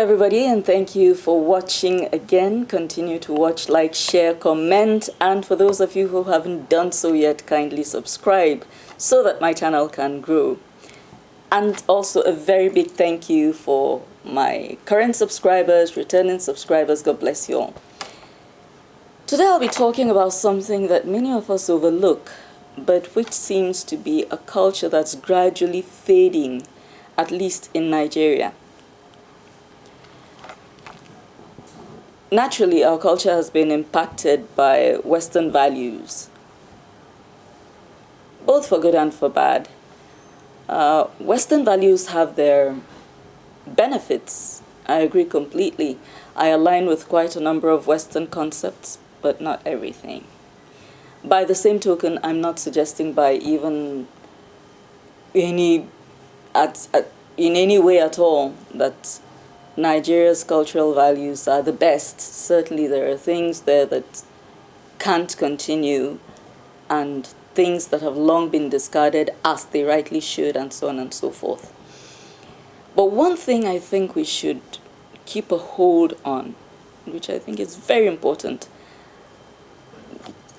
everybody, and thank you for watching again. Continue to watch, like, share, comment, and for those of you who haven't done so yet, kindly subscribe so that my channel can grow. And also a very big thank you for my current subscribers, returning subscribers. God bless you all. Today I'll be talking about something that many of us overlook, but which seems to be a culture that's gradually fading, at least in Nigeria. Naturally, our culture has been impacted by Western values, both for good and for bad. Western values have their benefits. I agree completely. I align with quite a number of Western concepts, but not everything. By the same token, I'm not suggesting by even in any way at all that Nigeria's cultural values are the best. Certainly there are things there that can't continue and things that have long been discarded as they rightly should, and so on and so forth. But one thing I think we should keep a hold on, which I think is very important,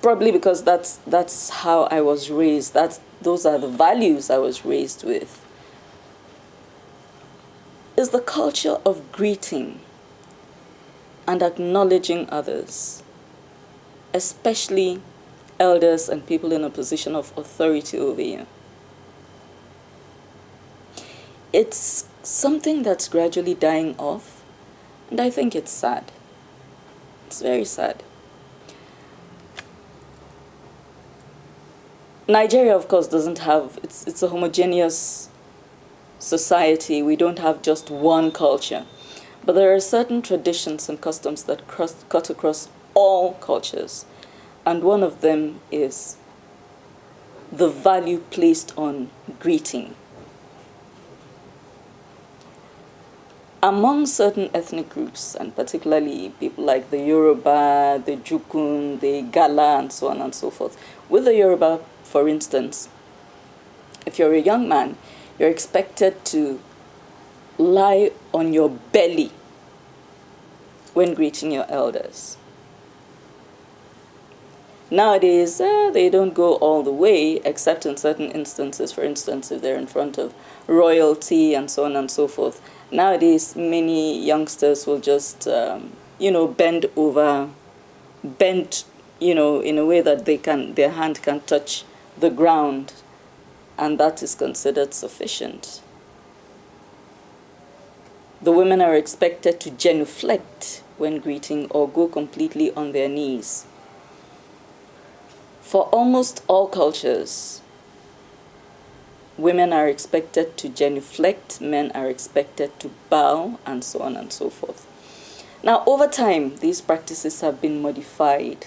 probably because that's how I was raised, those are the values I was raised with, is the culture of greeting and acknowledging others, especially elders and people in a position of authority over you. It's something that's gradually dying off, and I think it's sad. It's very sad. Nigeria, of course, doesn't have, it's a homogeneous society. We don't have just one culture. But there are certain traditions and customs that cut across all cultures. And one of them is the value placed on greeting. Among certain ethnic groups, and particularly people like the Yoruba, the Jukun, the Gala, and so on and so forth. With the Yoruba, for instance, if you're a young man, you're expected to lie on your belly when greeting your elders. Nowadays, they don't go all the way, except in certain instances. For instance, if they're in front of royalty and so on and so forth. Nowadays, many youngsters will just, bend over, in a way that their hand can touch the ground, and that is considered sufficient. The women are expected to genuflect when greeting or go completely on their knees. For almost all cultures, women are expected to genuflect, men are expected to bow, and so on and so forth. Now, over time, these practices have been modified.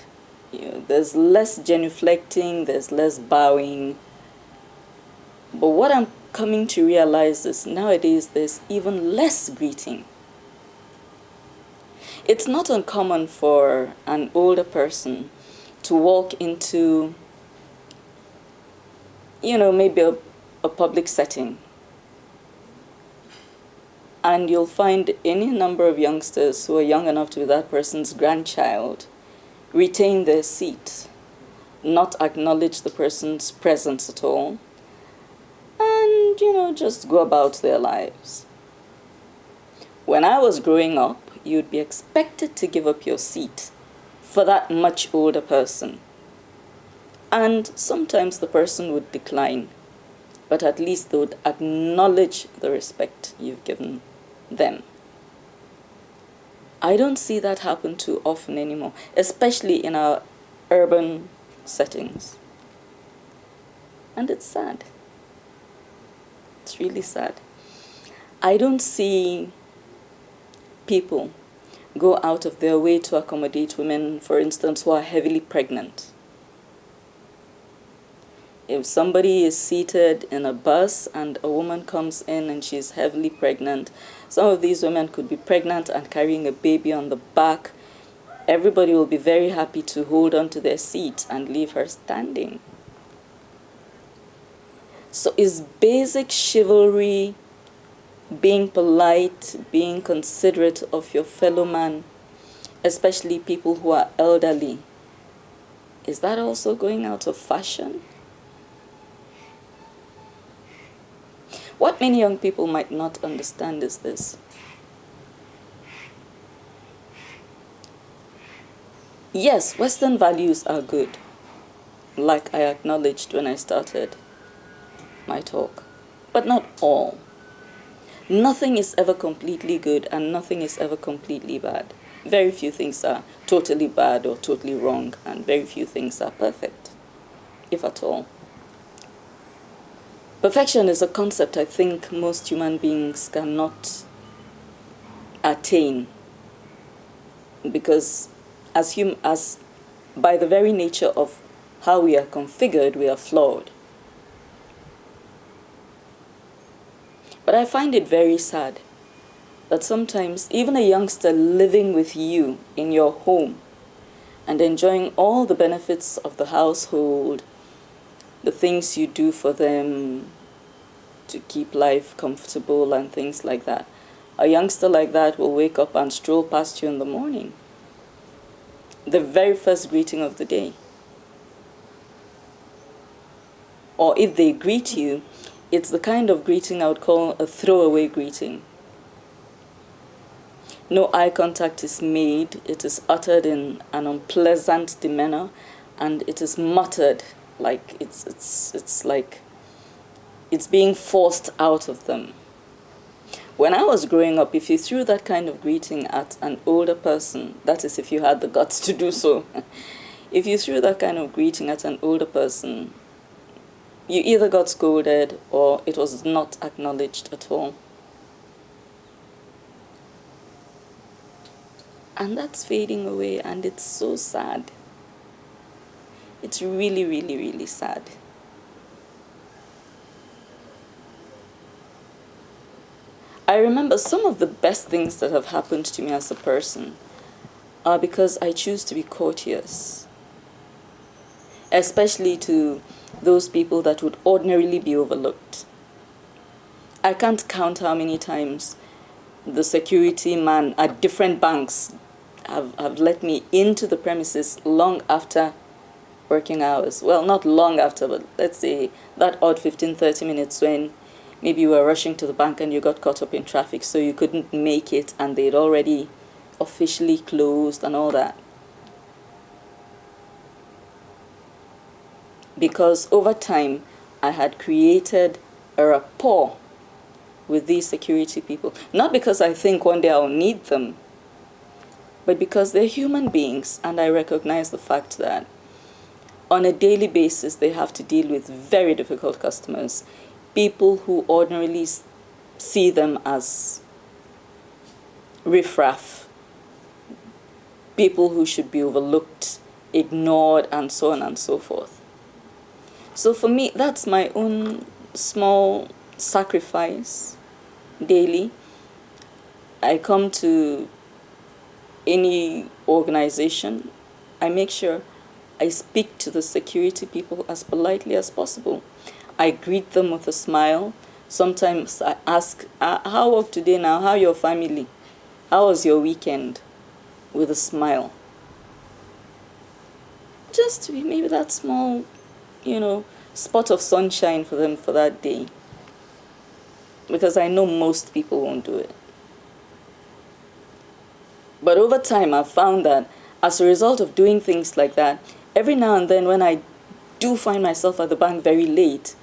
There's less genuflecting, there's less bowing. But what I'm coming to realize is nowadays there's even less greeting. It's not uncommon for an older person to walk into, maybe a public setting, and you'll find any number of youngsters who are young enough to be that person's grandchild retain their seat, not acknowledge the person's presence at all, and, just go about their lives. When I was growing up, you'd be expected to give up your seat for that much older person. And sometimes the person would decline, but at least they would acknowledge the respect you've given them. I don't see that happen too often anymore, especially in our urban settings. And it's sad. It's really sad. I don't see people go out of their way to accommodate women, for instance, who are heavily pregnant. If somebody is seated in a bus and a woman comes in and she's heavily pregnant, some of these women could be pregnant and carrying a baby on the back. Everybody will be very happy to hold on to their seat and leave her standing. So is basic chivalry being polite, being considerate of your fellow man, especially people who are elderly, is that also going out of fashion? What many young people might not understand is this. Yes, Western values are good, like I acknowledged when I started my talk, but not all. Nothing is ever completely good and nothing is ever completely bad. Very few things are totally bad or totally wrong, and very few things are perfect, if at all. Perfection is a concept I think most human beings cannot attain, because as by the very nature of how we are configured, we are flawed. But I find it very sad that sometimes even a youngster living with you in your home and enjoying all the benefits of the household, the things you do for them to keep life comfortable and things like that, a youngster like that will wake up and stroll past you in the morning, the very first greeting of the day. Or if they greet you, it's the kind of greeting I would call a throwaway greeting. No eye contact is made, it is uttered in an unpleasant demeanor, and it is muttered like it's like it's being forced out of them. When I was growing up, if you threw that kind of greeting at an older person, that is if you had the guts to do so, if you threw that kind of greeting at an older person, you either got scolded or it was not acknowledged at all. And that's fading away, and it's so sad. It's really, really, really sad. I remember some of the best things that have happened to me as a person are because I choose to be courteous, especially to those people that would ordinarily be overlooked. I can't count how many times the security man at different banks have let me into the premises long after working hours. Well, not long after, but let's say that odd 15, 30 minutes when maybe you were rushing to the bank and you got caught up in traffic, so you couldn't make it and they'd already officially closed and all that. Because over time, I had created a rapport with these security people. Not because I think one day I'll need them, but because they're human beings, and I recognize the fact that on a daily basis, they have to deal with very difficult customers, people who ordinarily see them as riffraff, people who should be overlooked, ignored, and so on and so forth. So for me, that's my own small sacrifice daily. I come to any organization, I make sure I speak to the security people as politely as possible. I greet them with a smile. Sometimes I ask, how was today now? How your family? How was your weekend? With a smile. Just to be maybe that small, spot of sunshine for them for that day. Because I know most people won't do it. But over time, I've found that as a result of doing things like that, every now and then when I do find myself at the bank very late,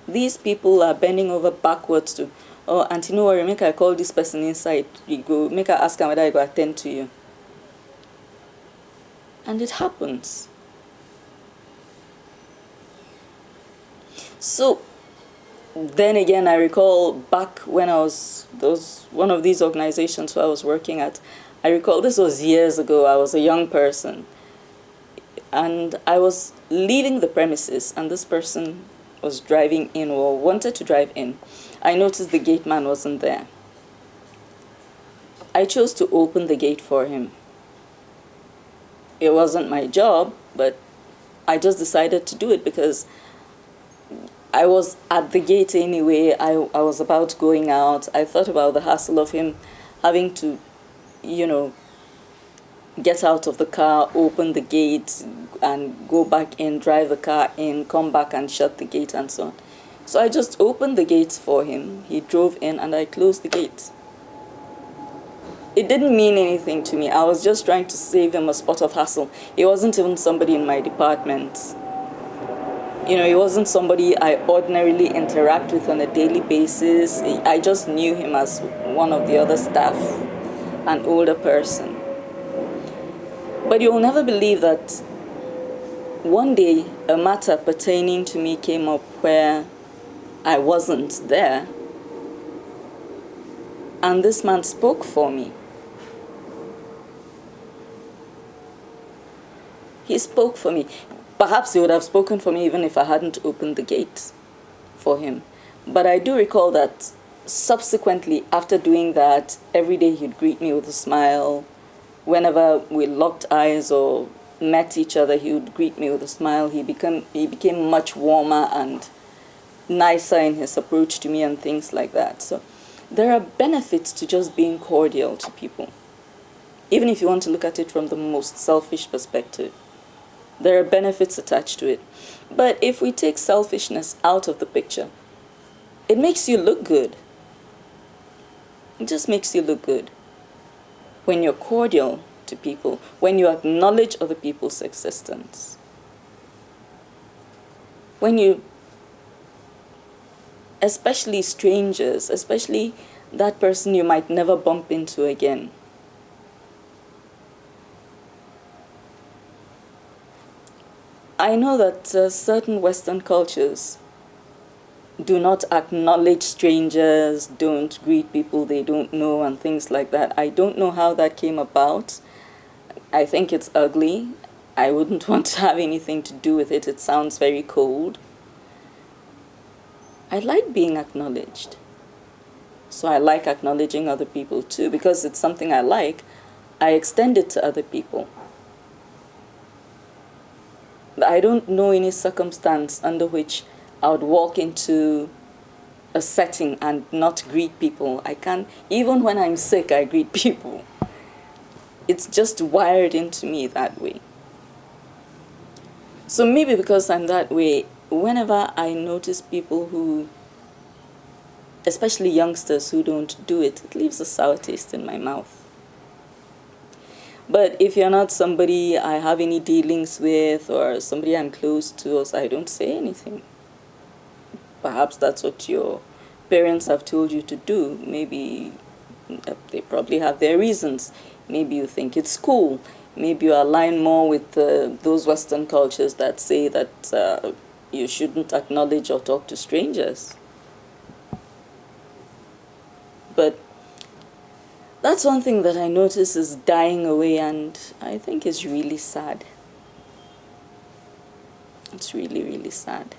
these people are bending over backwards to, oh, auntie, no worry, make I call this person inside. You go, make I ask him whether I go attend to you. And it happens. So, then again, I recall back when I was one of these organizations where I was working at, I recall this was years ago. I was a young person. And I was leaving the premises, and this person was driving in or wanted to drive in. I noticed the gate man wasn't there. I chose to open the gate for him. It wasn't my job, but I just decided to do it because I was at the gate anyway. I was about going out. I thought about the hassle of him having to, you know, get out of the car, open the gate, and go back in, drive the car in, come back and shut the gate and so on. So I just opened the gates for him. He drove in and I closed the gate. It didn't mean anything to me. I was just trying to save him a spot of hassle. He wasn't even somebody in my department. You know, he wasn't somebody I ordinarily interact with on a daily basis. I just knew him as one of the other staff, an older person. But you'll never believe that one day a matter pertaining to me came up where I wasn't there, and this man spoke for me. He spoke for me. Perhaps he would have spoken for me even if I hadn't opened the gate for him. But I do recall that subsequently, after doing that, every day he'd greet me with a smile. Whenever we locked eyes or met each other, he would greet me with a smile. He became much warmer and nicer in his approach to me and things like that. So there are benefits to just being cordial to people, even if you want to look at it from the most selfish perspective. There are benefits attached to it. But if we take selfishness out of the picture, it makes you look good. It just makes you look good. When you're cordial to people, when you acknowledge other people's existence, when you, especially strangers, especially that person you might never bump into again, I know that certain Western cultures do not acknowledge strangers, don't greet people they don't know, and things like that. I don't know how that came about. I think it's ugly. I wouldn't want to have anything to do with it. It sounds very cold. I like being acknowledged. So I like acknowledging other people too, because it's something I like. I extend it to other people. I don't know any circumstance under which I would walk into a setting and not greet people. I can't, even when I'm sick, I greet people. It's just wired into me that way. So maybe because I'm that way, whenever I notice people who, especially youngsters who don't do it, it leaves a sour taste in my mouth. But if you're not somebody I have any dealings with or somebody I'm close to, or I don't say anything. Perhaps that's what your parents have told you to do. Maybe they probably have their reasons. Maybe you think it's cool. Maybe you align more with those Western cultures that say that you shouldn't acknowledge or talk to strangers. But that's one thing that I notice is dying away, and I think is really sad. It's really, really sad.